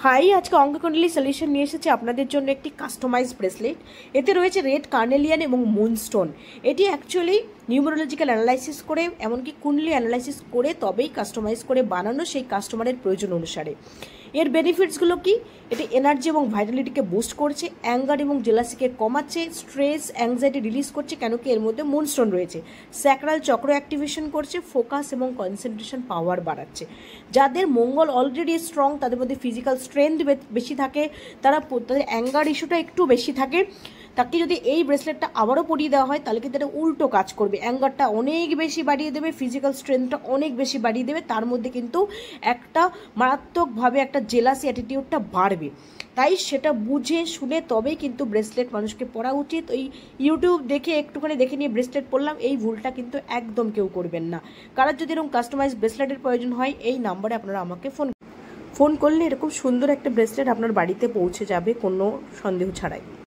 High, আজকে অঙ্ককুণ্ডলী solution নিয়ে এসেছে আপনাদের জন্য একটি কাস্টমাইজ ব্রেসলেট। এতে রয়েছে রেড কার্নেলিয়ান এবং মুনস্টোন। এটি অ্যাকচুয়ালি নিউমেরোলজিক্যাল অ্যানালাইসিস করে, এমনকি কুণ্ডলী অ্যানালাইসিস করে তবেই কাস্টমাইজ করে বানানো, সেই কাস্টমারের প্রয়োজন অনুসারে। এর বেনিফিটসগুলো কি? এটি এনার্জি এবং ভাইটালিটিকে বুস্ট করছে, অ্যাঙ্গার এবং জেলাসিকে কমাচ্ছে, স্ট্রেস অ্যাংজাইটি রিলিজ করছে, কেন কি এর মধ্যে মুনস্টোন রয়েছে। স্যাক্রাল চক্র অ্যাক্টিভেশন করছে, ফোকাস এবং কনসেন্ট্রেশন পাওয়ার বাড়াচ্ছে। যাদের মঙ্গল অলরেডি স্ট্রং, তাদের মধ্যে ফিজিক্যাল স্ট্রেংথ বেশি থাকে, তাদের অ্যাঙ্গার ইস্যুটা একটু বেশি থাকে, তাকে যদি এই ব্রেসলেটটা আবারও পরিয়ে দেওয়া হয় তাহলে কিন্তু এটা উল্টো কাজ করবে। অ্যাঙ্গারটা অনেক বেশি বাড়িয়ে দেবে, ফিজিক্যাল স্ট্রেংথটা অনেক বেশি বাড়িয়ে দেবে, তার মধ্যে কিন্তু একটা মারাত্মকভাবে একটা জেলাসি অ্যাটিটিউডটা বাড়বে। তাই সেটা বুঝে শুনে তবেই কিন্তু ব্রেসলেট মানুষকে পরা উচিত। ওই ইউটিউব দেখে একটুখানি দেখে নিয়ে ব্রেসলেট পরলাম, এই ভুলটা কিন্তু একদম কেউ করবেন না। কারোর যদি এরকম কাস্টমাইজ ব্রেসলেটের প্রয়োজন হয়, এই নাম্বারে আপনারা আমাকে ফোন করলে এরকম সুন্দর একটা ব্রেসলেট আপনার বাড়িতে পৌঁছে যাবে কোনো সন্দেহ ছাড়াই।